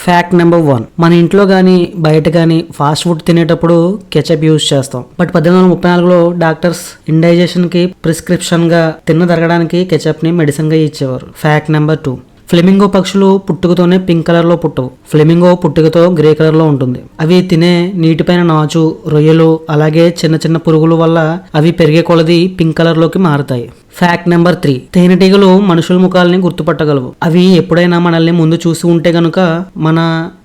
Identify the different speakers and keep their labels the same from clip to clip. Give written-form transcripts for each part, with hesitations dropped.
Speaker 1: Fact number 1, మన ఇంట్లో కానీ బయట కానీ ఫాస్ట్ ఫుడ్ తినేటప్పుడు కెచప్ యూజ్ చేస్తాం. బట్ 1834లో డాక్టర్స్ ఇండైజెషన్ కి ప్రిస్క్రిప్షన్ గా తిన్న తరగడానికి కెచప్ ని మెడిసిన్ గా ఇచ్చేవారు. ఫ్యాక్ట్ నెంబర్ 2, ఫ్లెమింగో పక్షులు పుట్టుకతోనే పింక్ కలర్ లో పుట్టవు. ఫ్లెమింగో పుట్టుకతో గ్రే కలర్ లో ఉంటుంది. అవి తినే నీటిపైన నాచు, రొయ్యలు అలాగే చిన్న చిన్న పురుగుల వల్ల అవి పెరిగే కొలది పింక్ కలర్ లోకి మారుతాయి. ఫ్యాక్ట్ నెంబర్ 3, తేనెటీగలు మనుషుల ముఖాలని గుర్తుపట్టగలవు. అవి ఎప్పుడైనా మనల్ని ముందు చూసి ఉంటే గనుక మన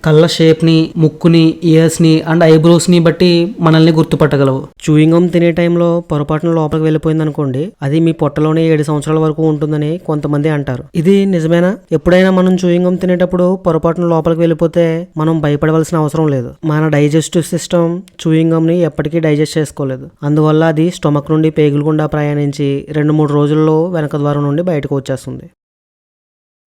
Speaker 1: కళ్ళ షేప్ ని, ముక్కుని, ఇయర్స్ ని అండ్ ఐబ్రోస్ ని బట్టి మనల్ని గుర్తుపట్టగలవు. చూయింగ్ గమ్ తినే టైంలో పొరపాటున లోపలికి వెళ్ళిపోయింది అనుకోండి, అది మీ పొట్టలోనే 7 సంవత్సరాల వరకు ఉంటుందని కొంతమంది అంటారు. ఇది నిజమేనా? ఎప్పుడైనా మనం చూయింగ్ గమ్ తినేటప్పుడు పొరపాటున లోపలికి వెళ్ళిపోతే మనం భయపడవలసిన అవసరం లేదు. మన డైజెస్టివ్ సిస్టమ్ చూయింగ్ గమ్ ని ఎప్పటికీ డైజెస్ట్ చేసుకోలేదు. అందువల్ల అది స్టొమక్ నుండి పేగులు గుండా ప్రయాణించి 2-3 రోజుల్లో వెనక ద్వారం నుండి బయటకు వచ్చేస్తుంది.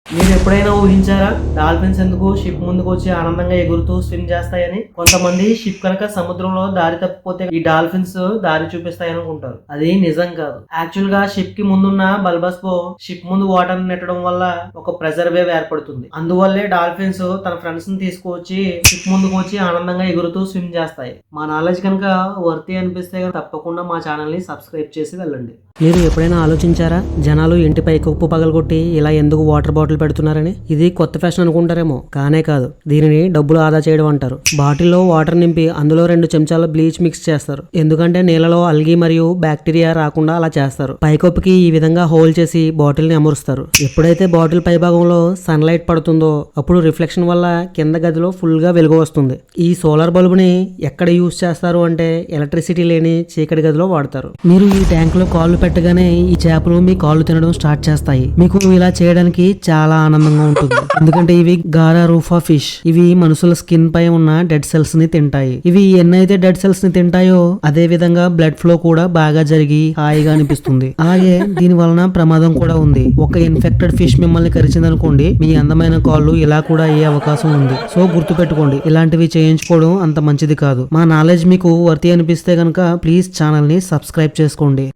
Speaker 1: మీరు ఎప్పుడైనా ఊహించారా డాల్ఫిన్స్ ఎందుకు షిప్ ముందుకు వచ్చి ఆనందంగా ఎగురుతూ స్విమ్ చేస్తాయని? కొంతమంది షిప్ కనుక సముద్రంలో దారి తప్పిపోతే ఈ డాల్ఫిన్స్ దారి చూపిస్తాయని అనుకుంటారు. అది నిజం కాదు. యాక్చువల్ గా షిప్ కి ముందున్న బల్బస్ పో షిప్ ముందు వాటర్ నెట్టడం వల్ల ఒక ప్రెజర్ వేవ్ ఏర్పడుతుంది. అందువల్లే డాల్ఫిన్స్ తన ఫ్రెండ్స్ ని తీసుకువచ్చి షిప్ ముందుకు వచ్చి ఆనందంగా ఎగురుతూ స్విమ్ చేస్తాయి. మా నాలెడ్జ్ కనుక వర్తి అనిపిస్తే తప్పకుండా మా ఛానల్ ని సబ్స్క్రైబ్ చేసి వెళ్ళండి. మీరు ఎప్పుడైనా ఆలోచించారా జనాలు ఇంటిపై ఉప్పు పగలగొట్టి ఇలా ఎందుకు వాటర్ బాటిల్ పెడుతున్నారని? ఇది కొత్త ఫ్యాషన్ అనుకుంటారేమో, కానే కాదు. దీనిని డబ్బులు ఆదా చేయడం అంటారు. బాటిల్లో వాటర్ నింపి అందులో 2 చెంచాల బ్లీచ్ మిక్స్ చేస్తారు. ఎందుకంటే నీళ్ళలో అల్గీ మరియు బ్యాక్టీరియా రాకుండా అలా చేస్తారు. పైకప్పుకి ఈ విధంగా హోల్ చేసి బాటిల్ ని అమరుస్తారు. ఎప్పుడైతే బాటిల్ పై భాగంలో సన్లైట్ పడుతుందో అప్పుడు రిఫ్లెక్షన్ వల్ల కింద గదిలో ఫుల్ గా వెలుగు వస్తుంది. ఈ సోలార్ బల్బ్ ని ఎక్కడ యూజ్ చేస్తారు అంటే ఎలక్ట్రిసిటీ లేని చీకటి గదిలో వాడతారు. మీరు ఈ ట్యాంక్ లో కాళ్ళు పెట్టగానే ఈ చేపలు మీ కాళ్ళు తినడం స్టార్ట్ చేస్తాయి. మీకు ఇలా చేయడానికి చాలా ఆనందంగా ఉంటుంది. ఎందుకంటే ఇవి గారా రూఫా ఫిష్. ఇవి మనుషుల స్కిన్ పై ఉన్న డెడ్ సెల్స్ ని తింటాయి. ఇవి ఎన్నైతే డెడ్ సెల్స్ ని తింటాయో అదే విధంగా బ్లడ్ ఫ్లో కూడా బాగా జరిగి హాయిగా అనిపిస్తుంది. అలాగే దీని వలన ప్రమాదం కూడా ఉంది. ఒక ఇన్ఫెక్టెడ్ ఫిష్ మిమ్మల్ని కరిచిందనుకోండి, మీ అందమైన కాళ్ళు ఇలా కూడా అయ్యే అవకాశం ఉంది. సో గుర్తు పెట్టుకోండి, ఇలాంటివి చేయించుకోవడం అంత మంచిది కాదు. మా నాలెడ్జ్ మీకు వర్తి అనిపిస్తే కనుక ప్లీజ్ ఛానల్ ని సబ్స్క్రైబ్ చేసుకోండి.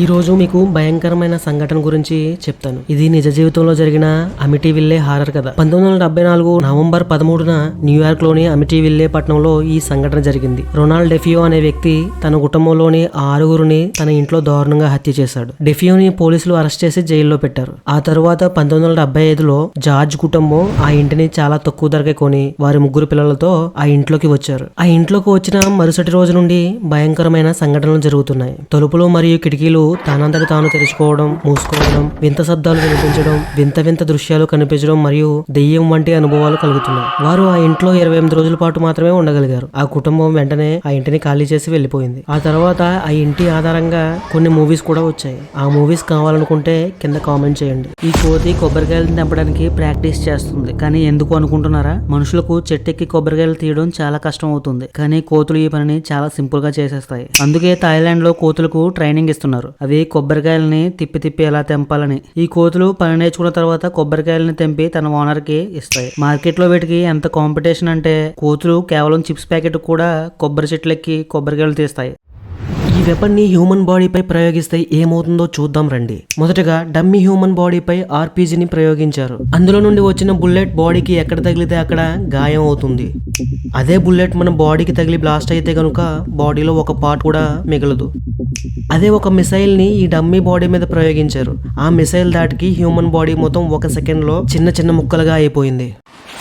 Speaker 1: ఈ రోజు మీకు భయంకరమైన సంఘటన గురించి చెప్తాను. ఇది నిజ జీవితంలో జరిగిన అమిటీవిల్లే హారర్ కథ. 1974 నవంబర్ 13న న్యూయార్క్ లోని అమిటీవిల్లే పట్టణంలో ఈ సంఘటన జరిగింది. రొనాల్డ్ డెఫియో అనే వ్యక్తి తన కుటుంబంలోని 6గురిని తన ఇంట్లో దారుణంగా హత్య చేశాడు. డెఫియోని పోలీసులు అరెస్ట్ చేసి జైల్లో పెట్టారు. ఆ తరువాత 1975లో జార్జ్ కుటుంబం ఆ ఇంటిని చాలా తక్కువ ధరకే కొని వారి 3 పిల్లలతో ఆ ఇంట్లోకి వచ్చారు. ఆ ఇంట్లోకి వచ్చిన మరుసటి రోజు నుండి భయంకరమైన సంఘటనలు జరుగుతున్నాయి. తలుపులు మరియు కిటికీలు తానంతటి తాను తెరుచుకోవడం, మూసుకోవడం, వింత శబ్దాలు వినిపించడం, వింత వింత దృశ్యాలు కనిపించడం మరియు దెయ్యం వంటి అనుభవాలు కలుగుతున్నాయి. వారు ఆ ఇంట్లో 28 రోజుల పాటు మాత్రమే ఉండగలిగారు. ఆ కుటుంబం వెంటనే ఆ ఇంటిని ఖాళీ చేసి వెళ్లిపోయింది. ఆ తర్వాత ఆ ఇంటి ఆధారంగా కొన్ని మూవీస్ కూడా వచ్చాయి. ఆ మూవీస్ కావాలనుకుంటే కింద కామెంట్ చేయండి. ఈ కోతి కొబ్బరికాయలు తెంపడానికి ప్రాక్టీస్ చేస్తుంది. కానీ ఎందుకు అనుకుంటున్నారా? మనుషులకు చెట్టెక్కి కొబ్బరికాయలు తీయడం చాలా కష్టం అవుతుంది. కానీ కోతులు ఈ పనిని చాలా సింపుల్ గా చేసేస్తాయి. అందుకే థాయిలాండ్ లో కోతులకు ట్రైనింగ్ ఇస్తున్నారు. అవి కొబ్బరికాయలని తిప్పి ఎలా తెంపాలని. ఈ కోతులు పని నేర్చుకున్న తర్వాత కొబ్బరికాయలని తెంపి తన ఓనర్ కి ఇస్తాయి. మార్కెట్ లో వీటికి ఎంత కాంపిటీషన్ అంటే కోతులు కేవలం చిప్స్ ప్యాకెట్ కూడా కొబ్బరి చెట్లెక్కి కొబ్బరికాయలు తీస్తాయి. ఈ వెపన్ ని హ్యూమన్ బాడీపై ప్రయోగిస్తే ఏమవుతుందో చూద్దాం రండి. మొదటగా డమ్మీ హ్యూమన్ బాడీపై ఆర్పీజీని ప్రయోగించారు. అందులో నుండి వచ్చిన బుల్లెట్ బాడీకి ఎక్కడ తగిలితే అక్కడ గాయం అవుతుంది. అదే బుల్లెట్ మన బాడీకి తగిలి బ్లాస్ట్ అయితే కనుక బాడీలో ఒక పార్ట్ కూడా మిగలదు. అదే ఒక మిసైల్ ని ఈ డమ్మీ బాడీ మీద ప్రయోగించారు. ఆ మిసైల్ దాటికి హ్యూమన్ బాడీ మొత్తం 1 సెకండ్ లో చిన్న చిన్న ముక్కలుగా అయిపోయింది.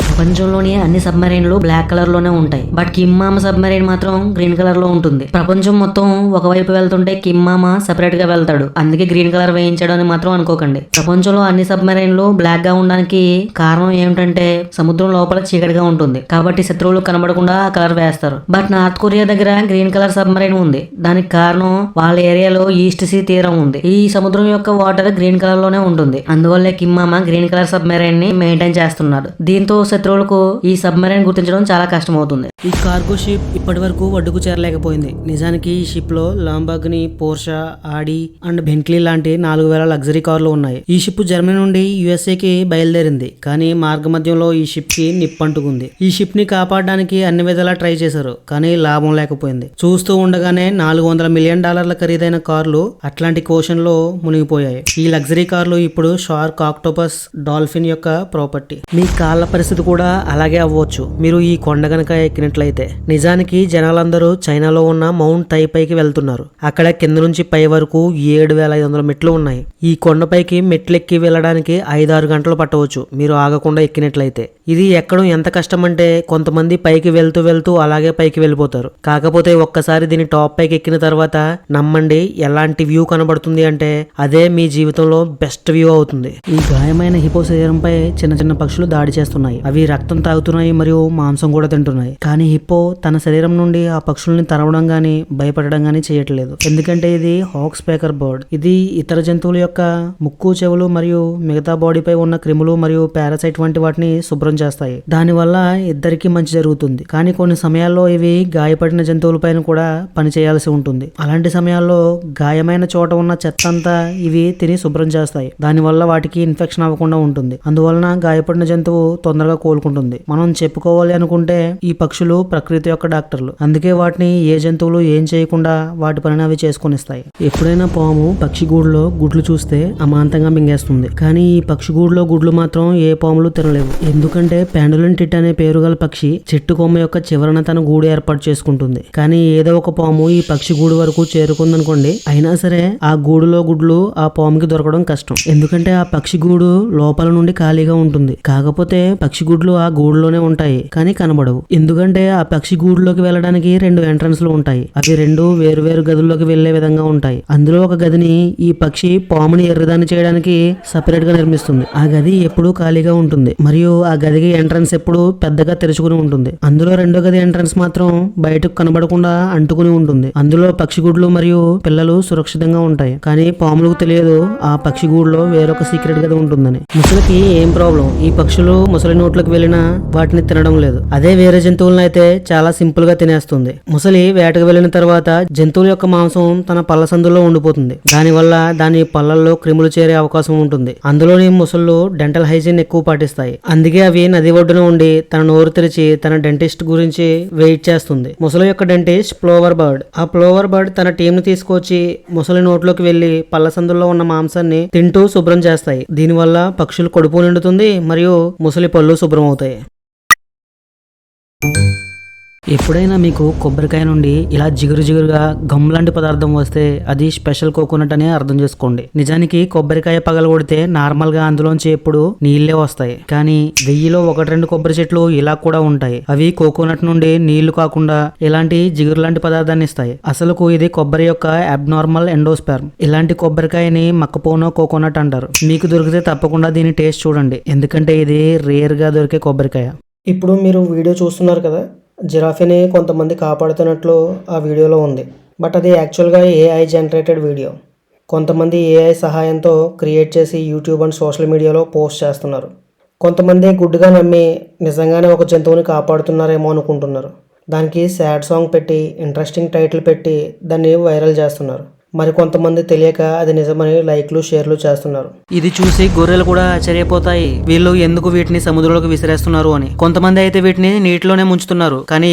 Speaker 2: ప్రపంచంలోని అన్ని సబ్మరైన్లు బ్లాక్ కలర్ లోనే ఉంటాయి. బట్ కిమ్మామ సబ్మరైన్ మాత్రం గ్రీన్ కలర్ లో ఉంటుంది. ప్రపంచం మొత్తం ఒకవైపు వెళ్తుంటే కిమ్మామ సెపరేట్ గా వెళ్తాడు. అందుకే గ్రీన్ కలర్ వేయించాడు అని మాత్రం అనుకోకండి. ప్రపంచంలో అన్ని సబ్మరైన్లు బ్లాక్ గా ఉండడానికి కారణం ఏమిటంటే సముద్రం లోపల చీకటిగా ఉంటుంది కాబట్టి శత్రువులు కనబడకుండా ఆ కలర్ వేస్తారు. బట్ నార్త్ కొరియా దగ్గర గ్రీన్ కలర్ సబ్మరైన్ ఉంది. దానికి కారణం వాళ్ళ ఏరియాలో ఈస్ట్ సీ తీరం ఉంది. ఈ సముద్రం యొక్క వాటర్ గ్రీన్ కలర్ లోనే ఉంటుంది. అందువల్లే కిమ్మామ గ్రీన్ కలర్ సబ్మరైన్ ని మెయింటైన్ చేస్తున్నాడు. దీంతో శత్రువులకు ఈ సబ్మెరైన్ గుర్తించడం చాలా కష్టమవుతుంది.
Speaker 1: ఈ కార్గో షిప్ ఇప్పటి వరకు ఒడ్డుకు చేరలేకపోయింది. నిజానికి ఈ షిప్ లో లాంబర్గిని, పోర్షా, ఆడి అండ్ బెంట్లీ లాంటి 4000 లగ్జరీ కార్లు ఉన్నాయి. ఈ షిప్ జర్మనీ నుండి యుఎస్ఏకి బయలుదేరింది, కానీ మార్గ మధ్యంలో ఈ షిప్ కి నిప్పంటుకుంది. ఈ షిప్ ని కాపాడడానికి అన్ని విధాలా ట్రై చేశారు, కానీ లాభం లేకపోయింది. చూస్తూ ఉండగానే $400 మిలియన్ ఖరీదైన కార్లు అట్లాంటిక్ ఓషన్ లో మునిగిపోయాయి. ఈ లగ్జరీ కార్లు ఇప్పుడు షార్క్, ఆక్టోపస్, డాల్ఫిన్ యొక్క ప్రాపర్టీ. మీ కాళ్ళ పరిస్థితి కూడా అలాగే అవ్వచ్చు మీరు ఈ కొండ గనక ఎక్కినట్లయితే. నిజానికి జనాలందరూ చైనాలో ఉన్న మౌంట్ తైపైకి వెళ్తున్నారు. అక్కడ కింద నుంచి పై వరకు 7500 మెట్లు ఉన్నాయి. ఈ కొండపైకి మెట్లెక్కి వెళ్ళడానికి 5-6 గంటలు పట్టవచ్చు మీరు ఆగకుండా ఎక్కినట్లయితే. ఇది ఎక్కడం ఎంత కష్టం అంటే కొంతమంది పైకి వెళ్తూ వెళ్తూ అలాగే పైకి వెళ్ళిపోతారు. కాకపోతే ఒక్కసారి దీని టాప్ పైకి ఎక్కిన తర్వాత నమ్మండి, ఎలాంటి వ్యూ కనబడుతుంది అంటే అదే మీ జీవితంలో బెస్ట్ వ్యూ అవుతుంది. ఈ గాయమైన హిపో శరీరంపై చిన్న చిన్న పక్షులు దాడి చేస్తున్నాయి. అవి రక్తం తాగుతున్నాయి మరియు మాంసం కూడా తింటున్నాయి. కానీ హిప్పో తన శరీరం నుండి ఆ పక్షుల్ని తరవడం గానీ భయపడడం గానీ చేయట్లేదు. ఎందుకంటే ఇది హాక్ స్పీకర్ బర్డ్. ఇది ఇతర జంతువుల యొక్క ముక్కు, చెవులు మరియు మిగతా బాడీపై ఉన్న క్రిములు మరియు పారాసైట్ వంటి వాటిని శుభ్రం చేస్తాయి. దానివల్ల ఇద్దరికి మంచి జరుగుతుంది. కానీ కొన్ని సమయాల్లో ఇవి గాయపడిన జంతువులపైన కూడా పని చేయాల్సి ఉంటుంది. అలాంటి సమయాల్లో గాయమైన చోట ఉన్న చెత్త అంతా ఇవి తిని శుభ్రం చేస్తాయి. దానివల్ల వాటికి ఇన్ఫెక్షన్ అవ్వకుండా ఉంటుంది. అందువలన గాయపడిన జంతువు తొందరగా కోలుకుంటుంది. మనం చెప్పుకోవాలి అనుకుంటే ఈ పక్షులు ప్రకృతి యొక్క డాక్టర్లు. అందుకే వాటిని ఏ జంతువులు ఏం చేయకుండా వాటి పనిని అవి చేసుకొనిస్తాయి. ఎప్పుడైనా పాము పక్షి గూడులో గుడ్లు చూస్తే అమాంతంగా మింగేస్తుంది. కానీ ఈ పక్షి గూడులో గుడ్లు మాత్రం ఏ పాములు తినలేవు. ఎందుకంటే పెండులన్ టిట్ అనే పేరు గల పక్షి చెట్టు కొమ్మ యొక్క చివరన తన గూడు ఏర్పాటు చేసుకుంటుంది. కానీ ఏదో ఒక పాము ఈ పక్షి గూడు వరకు చేరుకుందనుకోండి, అయినా సరే ఆ గూడులో గుడ్లు ఆ పాముకి దొరకడం కష్టం. ఎందుకంటే ఆ పక్షి గూడు లోపల నుండి ఖాళీగా ఉంటుంది. కాకపోతే పక్షి గుడ్లు ఆ గూడులోనే ఉంటాయి, కానీ కనబడవు. ఎందుకంటే ఆ పక్షి గూడులోకి వెళ్ళడానికి 2 ఎంట్రన్స్లు ఉంటాయి. అవి 2 వేరు గదుల్లోకి వెళ్లే విధంగా ఉంటాయి. అందులో ఒక గదిని ఈ పక్షి పాముని ఎర్రదాన్ని చేయడానికి సపరేట్ గా నిర్మిస్తుంది. ఆ గది ఎప్పుడూ ఖాళీగా ఉంటుంది మరియు ఆ గదికి ఎంట్రన్స్ ఎప్పుడు పెద్దగా తెరుచుకుని ఉంటుంది. అందులో 2వ గది ఎంట్రన్స్ మాత్రం బయటకు కనబడకుండా అంటుకుని ఉంటుంది. అందులో పక్షి గుడ్లు మరియు పిల్లలు సురక్షితంగా ఉంటాయి. కానీ పాములకు తెలియదు ఆ పక్షి గూడులో వేరొక సీక్రెట్ గది ఉంటుందని. ముసలికి ఏం ప్రాబ్లం, ఈ పక్షులు ముసలి నోట్లోకి వెళ్ళినా వాటిని తినడం లేదు. అదే వేరే జంతువులను అయితే చాలా సింపుల్ గా తినేస్తుంది. ముసలి వేటకు వెళ్ళిన తర్వాత జంతువుల యొక్క మాంసం తన పళ్ళ సందులో ఉండిపోతుంది. దానివల్ల దాని పళ్ళల్లో క్రిములు చేరే అవకాశం ఉంటుంది. అందులోని ముసళ్ళు డెంటల్ హైజీన్ ఎక్కువ పాటిస్తాయి. అందుకే అవి నది ఒడ్డున ఉండి తన నోరు తెరిచి తన డెంటిస్ట్ గురించి వెయిట్ చేస్తుంది. ముసలి యొక్క డెంటిస్ట్ ప్లోవర్ బర్డ్. ఆ ప్లోవర్ బర్డ్ తన టీం ను తీసుకొచ్చి ముసలి నోట్లోకి వెళ్లి పళ్ళ సందుల్లో ఉన్న మాంసాన్ని తింటూ శుభ్రం చేస్తాయి. దీనివల్ల పక్షులు కడుపు నిండుతుంది మరియు ముసలి పళ్ళు శుభ్రం అవుతాయి. ఎప్పుడైనా మీకు కొబ్బరికాయ నుండి ఇలా జిగురుగా గమ్ లాంటి పదార్థం వస్తే అది స్పెషల్ కోకోనట్ అని అర్థం చేసుకోండి. నిజానికి కొబ్బరికాయ పగలగొడితే నార్మల్ గా అందులోంచి ఎప్పుడు నీళ్లే వస్తాయి. కానీ 1000లో 1-2 కొబ్బరి చెట్లు ఇలా కూడా ఉంటాయి. అవి కోకోనట్ నుండి నీళ్లు కాకుండా ఇలాంటి జిగురు లాంటి పదార్థాన్ని ఇస్తాయి. అసలుకు ఇది కొబ్బరి యొక్క అబ్నార్మల్ ఎండోస్పెర్మ్. ఇలాంటి కొబ్బరికాయని మక్కపోనో కోకోనట్ అంటారు. మీకు దొరికితే తప్పకుండా దీని టేస్ట్ చూడండి, ఎందుకంటే ఇది రేర్ గా దొరికే కొబ్బరికాయ. ఇప్పుడు మీరు వీడియో చూస్తున్నారు కదా, జిరాఫీని కొంతమంది కాపాడుతున్నట్లు ఆ వీడియోలో ఉంది. బట్ అది యాక్చువల్గా ఏఐ జనరేటెడ్ వీడియో. కొంతమంది ఏఐ సహాయంతో క్రియేట్ చేసి యూట్యూబ్ అండ్ సోషల్ మీడియాలో పోస్ట్ చేస్తున్నారు. కొంతమంది గుడ్డుగా నమ్మి నిజంగానే ఒక జంతువుని కాపాడుతున్నారేమో అనుకుంటున్నారు. దానికి సాడ్ సాంగ్ పెట్టి ఇంట్రెస్టింగ్ టైటిల్ పెట్టి దాన్ని వైరల్ చేస్తున్నారు. మరి కొంతమంది తెలియక అది నిజమని లైక్లు, షేర్లు చేస్తున్నారు. ఇది చూసి గొర్రెలు కూడా ఆశ్చర్యపోతాయి, వీళ్ళు ఎందుకు వీటిని సముద్రంలోకి విసిరేస్తున్నారు అని. కొంతమంది అయితే వీటిని నీటిలోనే ముంచుతున్నారు. కానీ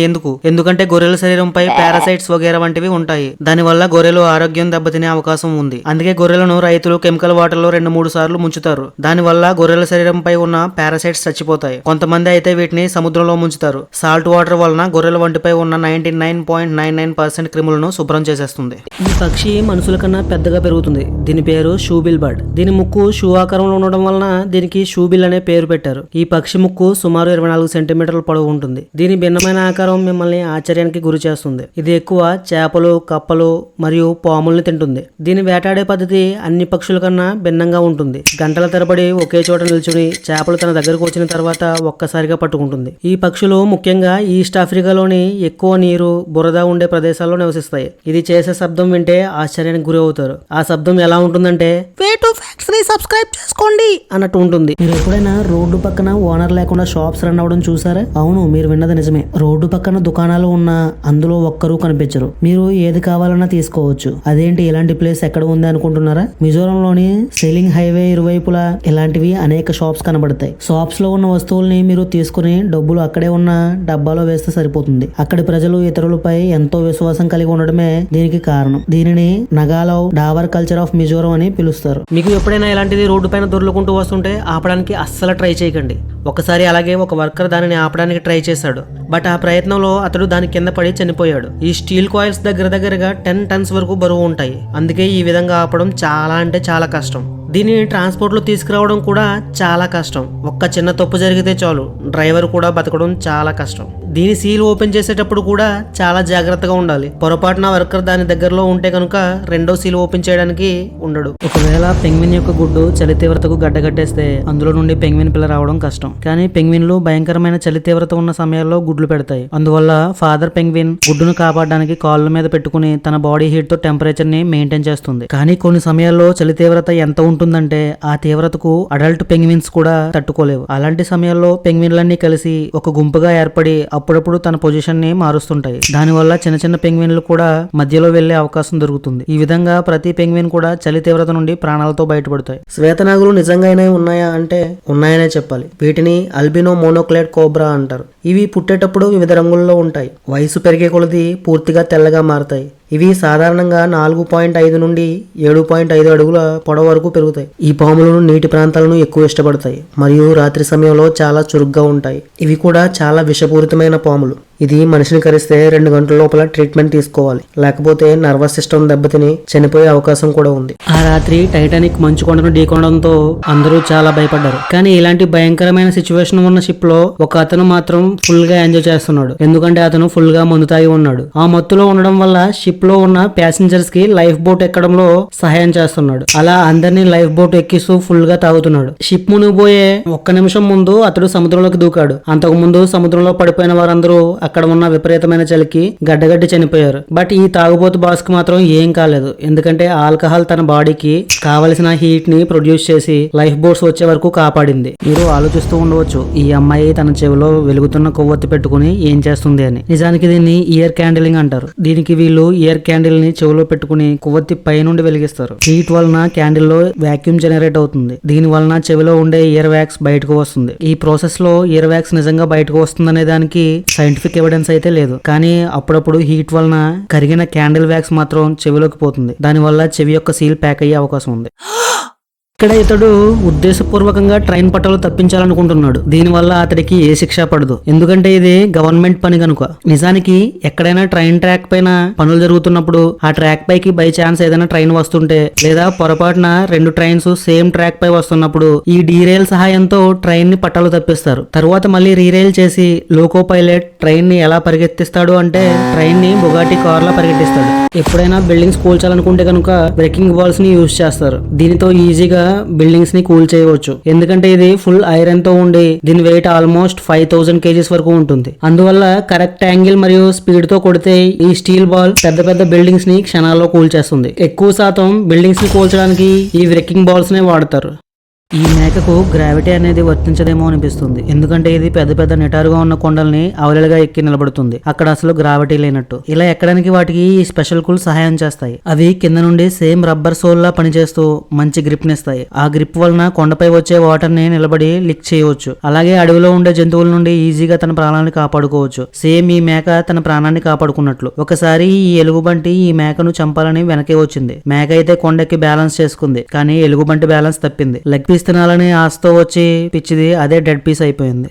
Speaker 1: ఎందుకంటే గొర్రెల శరీరంపై పారాసైట్స్ వగేరా వంటివి ఉంటాయి. దానివల్ల గొర్రెలు ఆరోగ్యం దెబ్బతినే అవకాశం ఉంది. అందుకే గొర్రెలను రైతులు కెమికల్ వాటర్ లో 2-3 సార్లు ముంచుతారు. దానివల్ల గొర్రెల శరీరంపై ఉన్న పారాసైట్స్ చచ్చిపోతాయి. కొంతమంది అయితే వీటిని సముద్రంలో ముంచుతారు. సాల్ట్ వాటర్ వలన గొర్రెల వంటిపై ఉన్న 99.99% క్రిములను శుభ్రం చేసేస్తుంది. ఈ పక్షి మనుషుల కన్నా పెద్దగా పెరుగుతుంది. దీని పేరు షూబిల్ బర్డ్. దీని ముక్కు షూ ఆకారంలో ఉండడం వలన దీనికి షూబిల్ అనే పేరు పెట్టారు. ఈ పక్షి ముక్కు సుమారు 24 సెంటీమీటర్ల పొడవు ఉంటుంది. దీని భిన్నమైన ఆకారం మిమ్మల్ని ఆశ్చర్యానికి గురి చేస్తుంది. ఇది ఎక్కువ చేపలు, కప్పలు మరియు పాముల్ని తింటుంది. దీని వేటాడే పద్ధతి అన్ని పక్షుల కన్నా భిన్నంగా ఉంటుంది. గంటల తరబడి ఒకే చోట నిల్చుని చేపలు తన దగ్గరకు వచ్చిన తర్వాత ఒక్కసారిగా పట్టుకుంటుంది. ఈ పక్షులు ముఖ్యంగా ఈస్ట్ ఆఫ్రికాలోని ఎక్కువ నీరు, బురద ఉండే ప్రదేశాల్లో నివసిస్తాయి. ఇది చేసే శబ్దం వింటే ఆశ్చర్యానికి గురి అవుతారు. ఆ శబ్దం ఎలా ఉంటుందంటే వేటు ఫ్యాక్ట్స్ ని సబ్స్క్రైబ్ చేసుకోండి అన్నట్టు ఉంటుంది. మీరు ఎప్పుడైనా రోడ్డు పక్కన ఓనర్ లేకుండా షాప్స్ రన్ అవ్వడం చూసారా? అవును, మీరు విన్నది నిజమే. రోడ్డు పక్కన దుకాణాలు ఉన్నా అందులో ఒక్కరూ కనిపించరు. మీరు ఏది కావాలన్నా తీసుకోవచ్చు. అదేంటి ఇలాంటి ప్లేస్ ఎక్కడ ఉంది అనుకుంటున్నారా? మిజోరంలోని సెలింగ్ హైవే ఇరువైపులా ఇలాంటివి అనేక షాప్స్ కనబడతాయి. షాప్స్ లో ఉన్న వస్తువుల్ని మీరు తీసుకుని డబ్బులు అక్కడే ఉన్న డబ్బాలో వేస్తే సరిపోతుంది. అక్కడి ప్రజలు ఇతరులపై ఎంతో విశ్వాసం కలిగి ఉండడమే దీనికి కారణం. దీనిని నగాలో డావర్ కల్చర్ ఆఫ్ మిజోరం అని పిలుస్తారు. మీకు ఎప్పుడైనా ఇలాంటిది రోడ్డు పైన దొర్లుకుంటూ వస్తుంటే ఆపడానికి అస్సలు ట్రై చేయకండి. ఒకసారి అలాగే ఒక వర్కర్ దానిని ఆపడానికి ట్రై చేశాడు. బట్ ఆ ప్రయత్నంలో అతడు దాని కింద పడి చనిపోయాడు. ఈ స్టీల్ కాయిల్స్ దగ్గరగా 10 టన్స్ వరకు బరువు ఉంటాయి. అందుకే ఈ విధంగా ఆపడం చాలా అంటే చాలా కష్టం. దీనిని ట్రాన్స్పోర్ట్ లో తీసుకురావడం కూడా చాలా కష్టం. ఒక్క చిన్న తప్పు జరిగితే చాలు డ్రైవర్ కూడా బతకడం చాలా కష్టం. దీని సీల్ ఓపెన్ చేసేటప్పుడు కూడా చాలా జాగ్రత్తగా ఉండాలి. పొరపాటున వర్కర్ దాని దగ్గరలో ఉంటే కనుక రెండో సీల్ ఓపెన్ చేయడానికి ఉండడు. ఒకవేళ పెంగ్విన్ యొక్క గుడ్డు చలి తీవ్రతకు గడ్డగట్టేస్తే అందులో నుండి పెంగ్విన్ పిల్ల రావడం కష్టం. కానీ పెంగ్విన్లు భయంకరమైన చలి తీవ్రత ఉన్న సమయాల్లో గుడ్లు పెడతాయి. అందువల్ల ఫాదర్ పెంగ్విన్ గుడ్డును కాపాడడానికి కాళ్ళ మీద పెట్టుకుని తన బాడీ హీట్ తో టెంపరేచర్ ని మెయింటైన్ చేస్తుంది. కానీ కొన్ని సమయాల్లో చలి తీవ్రత ఎంత ఉంటుందంటే ఆ తీవ్రతకు అడల్ట్ పెంగ్విన్స్ కూడా తట్టుకోలేవు. అలాంటి సమయాల్లో పెంగ్విన్లన్నీ కలిసి ఒక గుంపుగా ఏర్పడి అప్పుడప్పుడు తన పొజిషన్ ని మారుస్తుంటాయి. దానివల్ల చిన్న చిన్న పెంగ్విన్లు కూడా మధ్యలో వెళ్లే అవకాశం దొరుకుతుంది. ఈ విధంగా ప్రతి పెంగ్విన్ కూడా చలి తీవ్రత నుండి ప్రాణాలతో బయటపడతాయి. శ్వేతనాగులు నిజంగానే ఉన్నాయా అంటే ఉన్నాయనే చెప్పాలి. వీటిని అల్బినో మోనోక్లేట్ కోబ్రా అంటారు. ఇవి పుట్టేటప్పుడు వివిధ రంగుల్లో ఉంటాయి. వయసు పెరిగే కొలది పూర్తిగా తెల్లగా మారతాయి. ఇవి సాధారణంగా 4.5 నుండి 7.5 అడుగుల పొడవు వరకు పెరుగుతాయి. ఈ పాములను నీటి ప్రాంతాలను ఎక్కువ ఇష్టపడతాయి మరియు రాత్రి సమయంలో చాలా చురుగ్గా ఉంటాయి. ఇవి కూడా చాలా విషపూరితమైన పాములు. ఇది మనిషిని కరిస్తే 2 గంటల లోపల ట్రీట్మెంట్ తీసుకోవాలి. లేకపోతే నర్వస్ సిస్టమ్ దెబ్బతిని చనిపోయే అవకాశం కూడా ఉంది. ఆ రాత్రి టైటానిక్ మంచు కొండను ఢీకొనడంతో అందరూ చాలా భయపడ్డారు. కానీ ఇలాంటి భయంకరమైన సిచ్యువేషన్ ఉన్న షిప్ లో ఒక అతను మాత్రం ఫుల్ గా ఎంజాయ్ చేస్తున్నాడు. ఎందుకంటే అతను ఫుల్ గా మందు తాగి ఉన్నాడు. ఆ మత్తులో ఉండడం వల్ల షిప్ లో ఉన్న ప్యాసింజర్స్ కి లైఫ్ బోట్ ఎక్కడంలో సహాయం చేస్తున్నాడు. అలా అందరినీ లైఫ్ బోట్ ఎక్కిస్తూ ఫుల్ గా తాగుతున్నాడు. షిప్ మునిగిపోయే ఒక్క నిమిషం ముందు అతడు సముద్రంలోకి దూకాడు. అంతకు ముందు సముద్రంలో పడిపోయిన వారందరూ అక్కడ ఉన్న విపరీతమైన చలికి గడ్డగడ్డి చనిపోయారు. బట్ ఈ తాగుబోతు బాస్ కి మాత్రం ఏం కాలేదు. ఎందుకంటే ఆల్కహాల్ తన బాడీకి కావలసిన హీట్ ని ప్రొడ్యూస్ చేసి లైఫ్ బోట్స్ వచ్చే వరకు కాపాడింది. మీరు ఆలోచిస్తూ ఉండవచ్చు, ఈ అమ్మాయి తన చెవిలో వెలుగుతున్న కొవ్వొత్తి పెట్టుకుని ఏం చేస్తుంది అని. నిజానికి దీన్ని ఇయర్ క్యాండిలింగ్ అంటారు. దీనికి వీళ్ళు ఇయర్ క్యాండిల్ ని చెవిలో పెట్టుకుని కొవ్వొత్తి పై నుండి వెలిగిస్తారు. హీట్ వలన క్యాండిల్ లో వాక్యూమ్ జనరేట్ అవుతుంది. దీని వలన చెవిలో ఉండే ఇయర్ వ్యాక్స్ బయటకు వస్తుంది. ఈ ప్రాసెస్ లో ఇయర్ వ్యాక్స్ నిజంగా బయటకు వస్తుందనే దానికి సైంటిఫిక్ ఎవిడెన్స్ అయితే లేదు. కానీ అప్పుడప్పుడు హీట్ వలన కరిగిన క్యాండిల్ వ్యాక్స్ మాత్రం చెవిలోకి పోతుంది. దానివల్ల చెవి యొక్క సీల్ ప్యాక్ అయ్యే అవకాశం ఉంది. ఇక్కడ ఇతడు ఉద్దేశపూర్వకంగా ట్రైన్ పట్టాలు తప్పించాలనుకుంటున్నాడు. దీనివల్ల అతడికి ఏ శిక్ష పడదు. ఎందుకంటే ఇది గవర్నమెంట్ పని కనుక. నిజానికి ఎక్కడైనా ట్రైన్ ట్రాక్ పైన పనులు జరుగుతున్నప్పుడు ఆ ట్రాక్ పైకి బై ఛాన్స్ ఏదైనా ట్రైన్ వస్తుంటే లేదా పొరపాటున 2 ట్రైన్స్ సేమ్ ట్రాక్ పై వస్తున్నప్పుడు ఈ డీరైల్ సహాయంతో ట్రైన్ ని పట్టాలు తప్పిస్తారు. తర్వాత మళ్ళీ రీరైల్ చేసి లోకో పైలట్ ట్రైన్ ని ఎలా పరిగెత్తిస్తాడు అంటే ట్రైన్ ని బుగాటి కార్ లా పరిగెట్టిస్తాడు. ఎప్పుడైనా బిల్డింగ్స్ కూల్చాలనుకుంటే కనుక బ్రేకింగ్ బాల్స్ ని యూజ్ చేస్తారు. దీనితో ఈజీగా బిల్డింగ్స్ ని కూల్ చేయవచ్చు. ఎందుకంటే ఇది ఫుల్ ఐరన్ తో ఉండి దీని వెయిట్ ఆల్మోస్ట్ 5000 kgs వరకు ఉంటుంది. అందువల్ల కరెక్ట్ యాంగిల్ మరియు స్పీడ్ తో కొడితే ఈ స్టీల్ బాల్ పెద్ద బిల్డింగ్స్ ని క్షణాల్లో కూల్ చేస్తుంది. ఎక్కువ శాతం బిల్డింగ్స్ ని కూల్చడానికి ఈ బ్రేకింగ్ బాల్స్ నే వాడతారు. ఈ మేకకు గ్రావిటీ అనేది వర్తించదేమో అనిపిస్తుంది. ఎందుకంటే ఇది పెద్ద నిటారుగా ఉన్న కొండల్ని అవలీలగా ఎక్కి నిలబడుతుంది. అక్కడ అసలు గ్రావిటీ లేనట్టు. ఇలా ఎక్కడానికి వాటికి ఈ స్పెషల్ కూల్ సహాయం చేస్తాయి. అవి కింద నుండి సేమ్ రబ్బర్ సోల్ లా పనిచేస్తూ మంచి గ్రిప్ నిస్తాయి. ఆ గ్రిప్ వలన కొండపై వచ్చే వాటర్ ని నిలబడి లిక్ చేయవచ్చు. అలాగే అడవిలో ఉండే జంతువుల నుండి ఈజీగా తన ప్రాణాన్ని కాపాడుకోవచ్చు. సేమ్ ఈ మేక తన ప్రాణాన్ని కాపాడుకున్నట్లు. ఒకసారి ఈ ఎలుగుబంటి ఈ మేకను చంపాలని వెనకే వచ్చింది. మేక అయితే కొండకి బ్యాలెన్స్ చేసుకుంది. కానీ ఎలుగుబంటి బ్యాలెన్స్ తప్పింది. లెగ్ పీస్ తినాలని ఆశతో వచ్చి పిచ్చిది అదే డెడ్ పీస్ అయిపోయింది.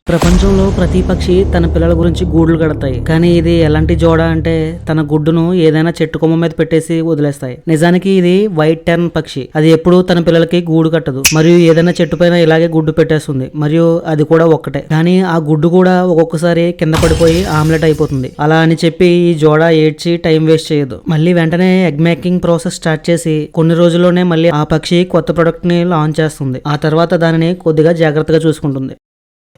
Speaker 1: ప్రపంచంలో ప్రతి పక్షి తన పిల్లల గురించి గూడులు కడతాయి. కానీ ఇది ఎలాంటి జోడ అంటే తన గుడ్డును ఏదైనా చెట్టు కొమ్మ మీద పెట్టేసి వదిలేస్తాయి. నిజానికి ఇది వైట్ టర్న్ పక్షి. అది ఎప్పుడూ తన పిల్లలకి గూడు కట్టదు మరియు ఏదైనా చెట్టు పైన ఇలాగే గుడ్డు పెట్టేస్తుంది. మరియు అది కూడా ఒక్కటే. కానీ ఆ గుడ్డు కూడా ఒక్కొక్కసారి కింద పడిపోయి ఆమ్లెట్ అయిపోతుంది. అలా అని చెప్పి ఈ జోడ ఏడ్చి టైం వేస్ట్ చేయదు. మళ్ళీ వెంటనే ఎగ్ మేకింగ్ ప్రాసెస్ స్టార్ట్ చేసి కొన్ని రోజుల్లోనే మళ్ళీ ఆ పక్షి కొత్త ప్రొడక్ట్ ని లాంచ్ చేస్తుంది. ఆ తర్వాత దానిని కొద్దిగా జాగ్రత్తగా చూసుకుంటుంది.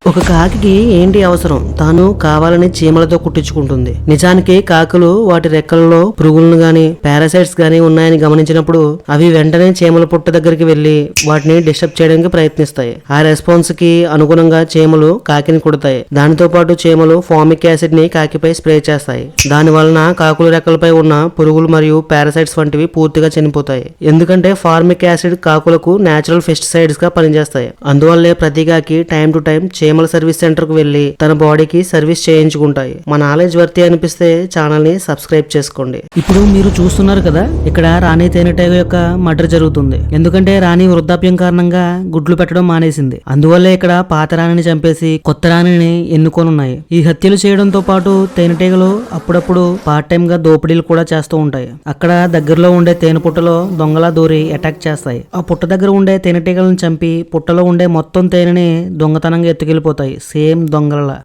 Speaker 3: ఒక కాకికి ఏంటి అవసరం? తాను కావాలని చీమలతో కుట్టించుకుంటుంది. నిజానికి కాకులు వాటి రెక్కలలో పురుగులను గాని పారాసైట్స్ గాని ఉన్నాయని గమనించినప్పుడు అవి వెంటనే చీమల పుట్ట దగ్గరికి వెళ్లి వాటిని డిస్టర్బ్ చేయడానికి ప్రయత్నిస్తాయి. ఆ రెస్పాన్స్ కి అనుగుణంగా చీమలు కాకిని కుడతాయి. దానితో పాటు చీమలు ఫామిక్ యాసిడ్ ని కాకిపై స్ప్రే చేస్తాయి. దాని వలన కాకుల రెక్కలపై ఉన్న పురుగులు మరియు పారాసైట్స్ వంటివి పూర్తిగా చనిపోతాయి. ఎందుకంటే ఫార్మిక్ యాసిడ్ కాకులకు నేచురల్ పెస్టిసైడ్స్ గా పనిచేస్తాయి. అందువల్లే ప్రతి కాకి టైం టు టైం చీమల సర్వీస్ సెంటర్ కు వెళ్లి తన బాడీకి సర్వీస్ చేయించుకుంటాయి. మా నాలెడ్జ్ వర్తి అనిపిస్తే ఛానల్ ని సబ్స్క్రైబ్ చేసుకోండి.
Speaker 1: ఇప్పుడు మీరు చూస్తున్నారు కదా, ఇక్కడ రాణి తేనెటీగ యొక్క మర్డర్ జరుగుతుంది. ఎందుకంటే రాణి వృద్ధాప్యం కారణంగా గుడ్లు పెట్టడం మానేసింది. అందువల్లే ఇక్కడ పాత రాణిని చంపేసి కొత్త రాణిని ఎన్నుకొనున్నాయి. ఈ హత్యలు చేయడంతో పాటు తేనెటీగలు అప్పుడప్పుడు పార్ట్ టైం గా దోపిడీలు కూడా చేస్తూ ఉంటాయి. అక్కడ దగ్గరలో ఉండే తేనె పుట్టలో దొంగలా దూరి అటాక్ చేస్తాయి. ఆ పుట్ట దగ్గర ఉండే తేనెటీగలను చంపి పుట్టలో ఉండే మొత్తం తేనెని దొంగతనంగా ఎత్తుకెళ్లిపోతాయి. సేమ్ దొంగలలా.